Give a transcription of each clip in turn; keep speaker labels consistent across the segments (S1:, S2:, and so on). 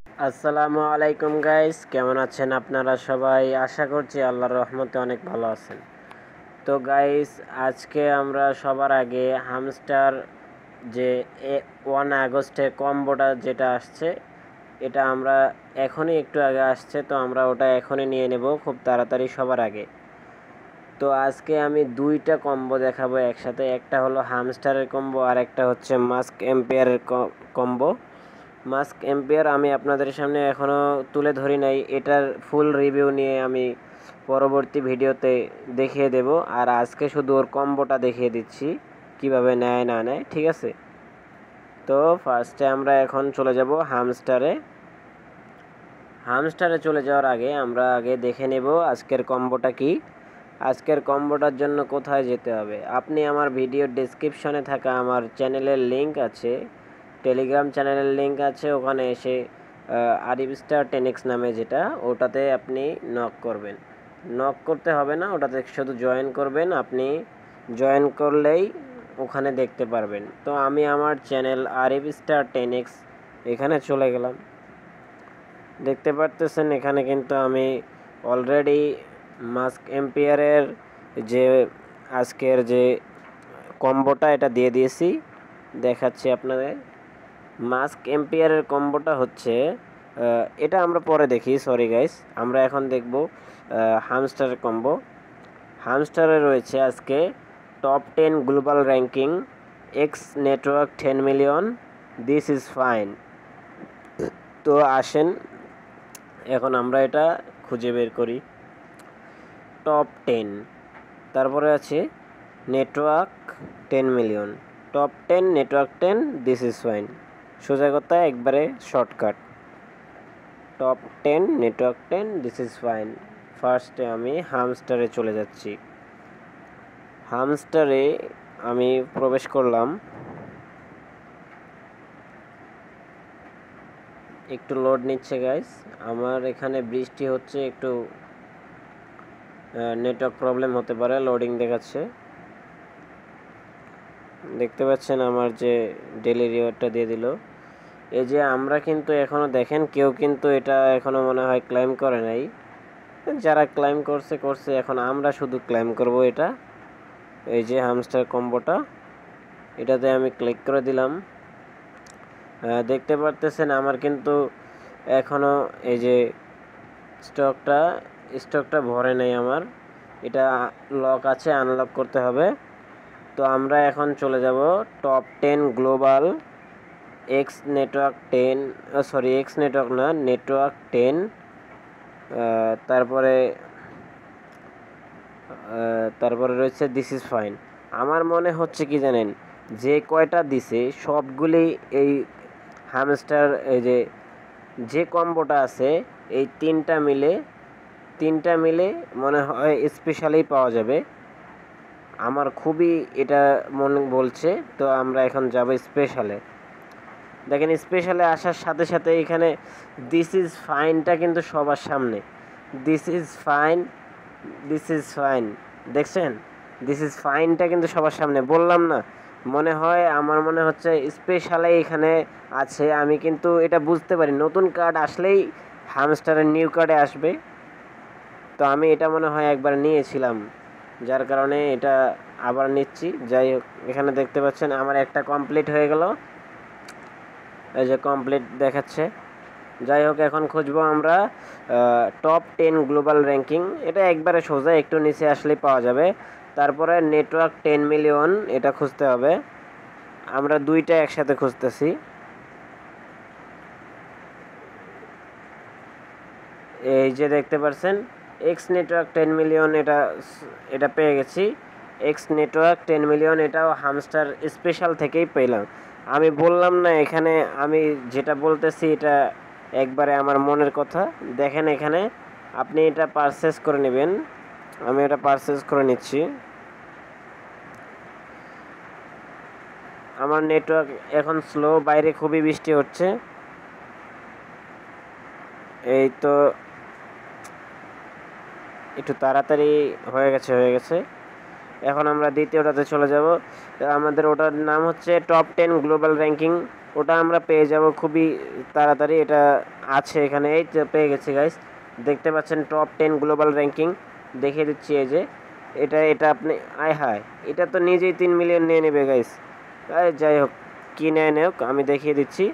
S1: আসসালামু আলাইকুম গাইস, কেমন আছেন আপনারা সবাই? আশা করছি আল্লাহর রহমতে অনেক ভালো আছেন। তো গাইস, আজকে আমরা সবার আগে হামস্টার যে 1 আগস্টে কম্বোটা যেটা আসছে, এটা আমরা এখনই একটু আগে আসছে, তো আমরা ওটা এখনই নিয়ে নেব খুব তাড়াতাড়ি সবার আগে। তো আজকে আমি দুইটা কম্বো দেখাবো একসাথে, একটা হলো হামস্টারের কম্বো আর একটা হচ্ছে মাস্ক এম্পায়ারের কম্বো। মাস্ক এম্পায়ার আমি আপনাদের সামনে এখনও তুলে ধরি নাই, এটার ফুল রিভিউ নিয়ে আমি পরবর্তী ভিডিওতে দেখিয়ে দেব। আর আজকে শুধু ওর কম্বোটা দেখিয়ে দিচ্ছি কিভাবে নেয় না নেয়, ঠিক আছে? তো ফার্স্টে আমরা এখন চলে যাব হামস্টারে। চলে যাওয়ার আগে আমরা আগে দেখে নেব আজকের কম্বোটা কি। আজকের কম্বোটার জন্য কোথায় যেতে হবে? আপনি আমার ভিডিওর ডেসক্রিপশনে থাকা আমার চ্যানেলের লিঙ্ক আছে, টেলিগ্রাম চ্যানেলের লিঙ্ক আছে, ওখানে এসে আরিফ স্টার 10x নামে যেটা, ওটাতে আপনি নক করবেন। নক করতে হবে না, ওটাতে শুধু জয়েন করবেন। আপনি জয়েন করলেই ওখানে দেখতে পারবেন। তো আমি আমার চ্যানেল আরিফ স্টার 10x এখানে চলে গেলাম। দেখতে পারতেছেন এখানে কিন্তু আমি অলরেডি মাস্ক এম্পায়ারের যে আজকের যে কম্বোটা এটা দিয়ে দিয়েছি, দেখাচ্ছি আপনাদের। মাস্ক এম্পায়ারের কম্বোটা হচ্ছে এটা আমরা পরে দেখি, সরি গাইস, আমরা এখন দেখব হামস্টারের কম্বো। হামস্টারে রয়েছে আজকে top 10 global ranking, x network 10 million, this is fine. তো আসেন এখন আমরা এটা খুঁজে বের করি। টপ 10, তারপরে আছে network 10 million, top 10 network 10, this is fine. সোজা কথা, একবারে shortcut. Top 10 network 10, this is fine. ফার্স্টে আমি হামস্টারে চলে যাচ্ছি। হামস্টারে আমি প্রবেশ করলাম। একটু লোড নিচ্ছে গাইস, আমার এখানে বৃষ্টি হচ্ছে, একটু নেটওয়ার্ক প্রবলেম হতে পারে, লোডিং দেখাচ্ছে। দেখতে পাচ্ছেন আমার যে ডেলি রিওয়ার্ডটা দিয়ে দিল। এই যে আমরা কিন্তু এখনও দেখেন কেউ কিন্তু এটা এখনও মনে হয় ক্লেম করে নাই। যারা ক্লেম করছে, এখন আমরা শুধু ক্লেম করব এটা। এই যে হামস্টার কম্বোটা, এটাতে আমি ক্লিক করে দিলাম। দেখতে পারতেছেন আমার কিন্তু এখনও এই যে স্টকটা ভরে নেই আমার, এটা লক আছে, আনলক করতে হবে। তো আমরা এখন চলে যাব top 10 global x network 10, sorry x network না, নেটওয়ার্ক 10। তারপরে রয়েছে দিস ইজ ফাইন। আমার মনে হচ্ছে কি জানেন, যে কয়টা দিছে সবগুলি এই হামস্টার, এই যে কম্বোটা আছে, এই তিনটা মিলে মনে হয় স্পেশালি পাওয়া যাবে। আমার খুবই এটা মনে বলছে। তো আমরা এখন যাব স্পেশালে। দেখেন স্পেশালে আসার সাথে সাথে এখানে দিস ইজ ফাইনটা কিন্তু সবার সামনে, this is fine, this is fine, দেখছেন? দিস ইজ ফাইনটা কিন্তু সবার সামনে, বললাম না? আমার মনে হচ্ছে স্পেশালে এখানে আছে। আমি কিন্তু এটা বুঝতে পারি, নতুন কার্ড আসলেই হামস্টারের নিউ কার্ডে আসবে। তো আমি এটা মনে হয় একবার নিয়েছিলাম, যার কারণে এটা আবার নিচ্ছি। যাই হোক, এখানে দেখতে পাচ্ছেন আমার একটা কমপ্লিট হয়ে গেল, এই যে কমপ্লিট দেখাচ্ছে। যাই হোক, এখন খুঁজবো আমরা টপ 10 গ্লোবাল র্যাঙ্কিং। এটা একবারে সোজা, একটু নিচে আসলেই পাওয়া যাবে। তারপরে নেটওয়ার্ক 10 মিলিয়ন, এটা খুঁজতে হবে। আমরা দুইটা একসাথে খুঁজতেছি। এই যে দেখতে পাচ্ছেন এক্স নেটওয়ার্ক 10 মিলিয়ন, এটা পেয়ে গেছি। এক্স নেটওয়ার্ক 10 মিলিয়ন, এটাও হামস্টার স্পেশাল থেকেই পেলাম। আমি বললাম না, এখানে আমি যেটা বলতেছি এটা একবারে আমার মনের কথা। দেখেন এখানে আপনি এটা পারচেস করে নেবেন। আমি এটা পারচেস করে নিচ্ছি। আমার নেটওয়ার্ক এখন স্লো, বাইরে খুবই বৃষ্টি হচ্ছে। এই তো একটু তাড়াতাড়ি হয়ে গেছে। এখন আমরা দ্বিতীয়টাতে চলে যাব। আমাদের ওটার নাম হচ্ছে টপ 10 গ্লোবাল র্যাঙ্কিং। ওটা আমরা পেয়ে যাব খুবই তাড়াতাড়ি। এটা আছে এখানে, এই তো পেয়ে গেছি গাইস। দেখতে পাচ্ছেন টপ 10 গ্লোবাল র্যাঙ্কিং দেখিয়ে দিচ্ছি। এই যে এটা আপনি আয় হায়, এটা তো নিজেই 3 মিলিয়ন নিয়ে নেবে গাইস। যাই হোক, কী নেয় হোক, আমি দেখিয়ে দিচ্ছি।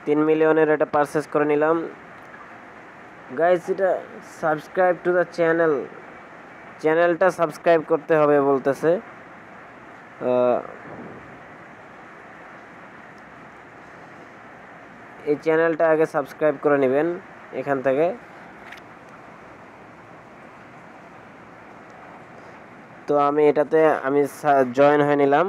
S1: 3 মিলিয়নের এটা পারচেস করে নিলাম গাইস। এটা সাবস্ক্রাইব টু দ্য চ্যানেলটা সাবস্ক্রাইব করতে হবে বলতেছে। এই চ্যানেলটা আগে সাবস্ক্রাইব করে নেবেন এখান থেকে। তো আমি এটাতে জয়েন হয়ে নিলাম।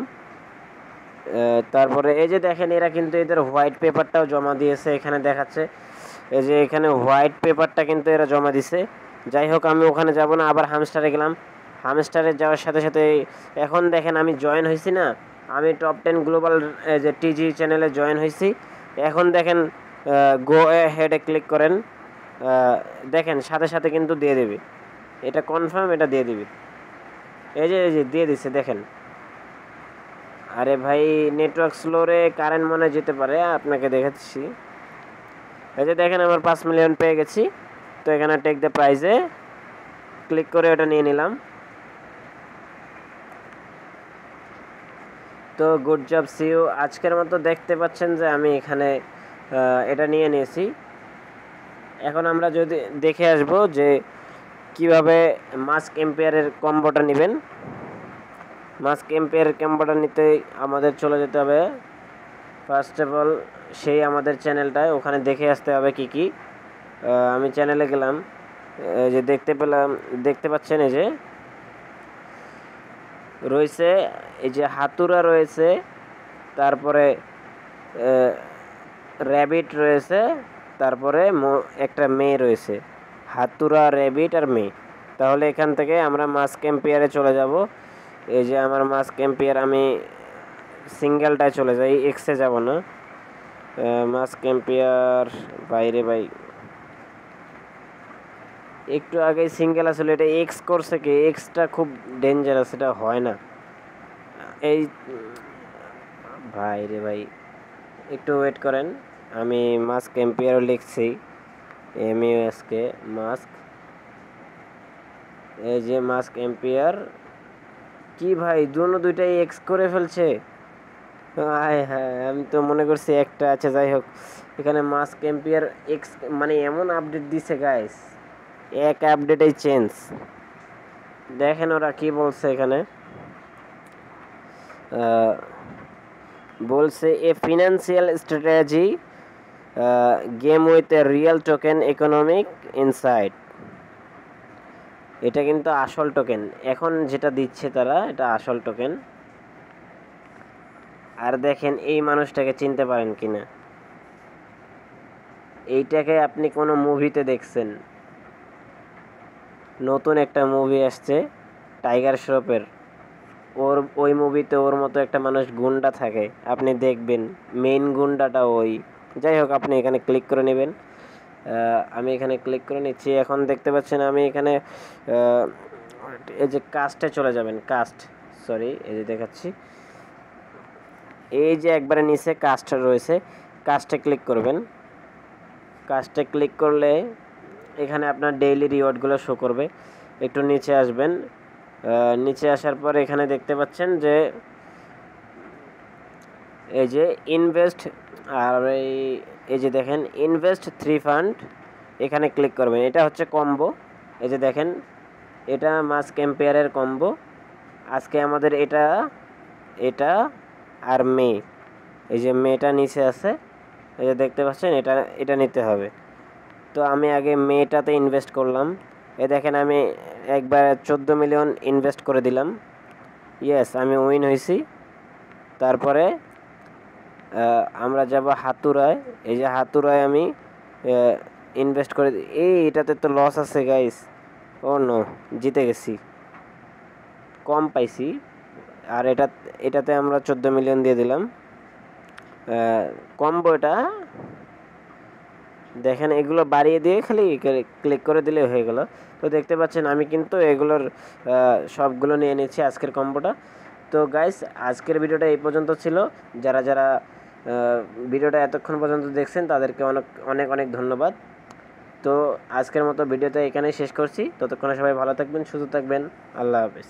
S1: তারপরে এই যে দেখেন, এরা কিন্তু এদের হোয়াইট পেপারটাও জমা দিয়েছে, এখানে দেখাচ্ছে। এই যে এখানে হোয়াইট পেপারটা কিন্তু এরা জমা দিছে। যাই হোক, আমি ওখানে যাব না, আবার হামস্টারে গেলাম। হামস্টারে যাওয়ার সাথে সাথে এখন দেখেন আমি জয়েন হয়েছি না, আমি টপ 10 গ্লোবাল যে টিজি চ্যানেলে জয়েন হয়েছি। এখন দেখেন গো হেডে ক্লিক করেন, দেখেন সাথে সাথে কিন্তু দিয়ে দেবে, এটা কনফার্ম, এটা দিয়ে দিবে। এই যে দিয়ে দিচ্ছে দেখেন। আরে ভাই, নেটওয়ার্ক স্লোরে কারেন্ট মনে যেতে পারে, আপনাকে দেখাচ্ছি। এই যে দেখেন আমার 5 মিলিয়ন পেয়ে গেছি। তো এখানে টেক দ্য প্রাইজে ক্লিক করে ওটা নিয়ে নিলাম। তো গুড জব, সি ইউ। আজকের মতো দেখতে পাচ্ছেন যে আমি এখানে এটা নিয়ে নিয়েছি। এখন আমরা যদি দেখে আসবো যে কিভাবে মাস্ক এম্পায়ারের কম্বোটা নেবেন। মাস্ক এম্পায়ারের কম্বোটা নিতে আমাদের চলে যেতে হবে ফার্স্ট অফ অল সেই আমাদের চ্যানেলটায়, ওখানে দেখে আসতে হবে কি কি। আমি চ্যানেলে গেলাম, যে দেখতে পাচ্ছেন এই যে রয়েছে, এই যে হাতুরা রয়েছে, তারপরে র্যাবিট রয়েছে, তারপরে একটা মেয়ে রয়েছে। হাতুরা, র্যাবিট আর মেয়ে। তাহলে এখান থেকে আমরা মাস্ক এম্পায়ারে চলে যাব। এই যে আমার মাস্ক এম্পায়ার, আমি সিঙ্গেলটায় চলে যাই, এক্সে যাব না। মাস্ক এম্পায়ার বাইরে ভাই, একটু আগে সিঙ্গেল আসলে, এটা এক্স করছে কি, এক্সটা খুব ডেঞ্জারাস, এটা হয় না। এই ভাই রে ভাই, একটু ওয়েট করেন, আমি মাস্ক এম্পায়ারও লিখছি, MUSK মাস্ক। এই যে মাস্ক এম্পায়ার, কি ভাই দুইটাই এক্স করে ফেলছে। হ্যাঁ হ্যাঁ, আমি তো মনে করছি একটা আছে। যাই হোক, এখানে মাস্ক এম্পায়ার এক্স, মানে এমন আপডেট দিছে গাইস, এক আপডেটেই চেঞ্জ। দেখেন ওরা কি বলছে এখানে, বলছে a financial strategy game with a real token economic insight. এটা কিন্তু আসল টোকেন, এখন যেটা দিচ্ছে তারা, এটা আসল টোকেন। আর দেখেন এই মানুষটাকে চিনতে পারেন কিনা, এইটাকে আপনি কোনো মুভিতে দেখছেন, নতুন একটা মুভি আসছে টাইগার শ্রফের, ওই মুভিতে ওর মতো একটা মানুষ গুন্ডা থাকে, আপনি দেখবেন মেইন গুন্ডাটা ওই। যাই হোক, আপনি এখানে ক্লিক করে নেবেন। আমি এখানে ক্লিক করে নিচ্ছি। এখন দেখতে পাচ্ছেন আমি এখানে এই যে কাস্টে চলে যাবেন, এই যে দেখাচ্ছি, এই যে একবারে নিচে কাস্ট রয়েছে, কাস্টে ক্লিক করবেন। কাস্টে ক্লিক করলে এখানে আপনার ডেইলি রিওয়ার্ডগুলো শো করবে। একটু নিচে আসবেন, নিচে আসার পর এখানে দেখতে পাচ্ছেন যে এই যে ইনভেস্ট, আর এই যে দেখেন ইনভেস্ট 3 ফান্ড, এখানে ক্লিক করবেন। এটা হচ্ছে কম্বো, এই যে দেখেন এটা মাস্ক এম্পায়ারের কম্বো। আজকে আমাদের এটা আর মে, এই যে মেটা নিচে আছে, এই যে দেখতে পাচ্ছেন, এটা নিতে হবে। তো আমি আগে মেটাতে ইনভেস্ট করলাম। এই দেখেন আমি একবার 14 মিলিয়ন ইনভেস্ট করে দিলাম। ইয়েস, আমি উইন হয়েছি। তারপরে আমরা যাব হাতুরায়। এই যে হাতুরায় আমি ইনভেস্ট করে, এটাতে তো লস আছে গাইস। ও নো, জিতে গেছি, কম পাইছি। আর এটাতে আমরা 14 মিলিয়ন দিয়ে দিলাম। কম্বো এটা দেখেন, এগুলো বাড়িয়ে দিয়ে খালি ক্লিক করে দিলে হয়ে গেল। তো দেখতে পাচ্ছেন আমি কিন্তু এগুলোর সবগুলো নিয়ে নিচ্ছি আজকের কম্বোটা। তো গাইস, আজকের ভিডিওটা এই পর্যন্ত ছিল। যারা ভিডিওটা এতক্ষণ পর্যন্ত দেখছেন তাদেরকে অনেক অনেক অনেক ধন্যবাদ। তো আজকের মতো ভিডিওটা এখানেই শেষ করছি। ততক্ষণে সবাই ভালো থাকবেন, সুস্থ থাকবেন। আল্লাহ হাফেজ।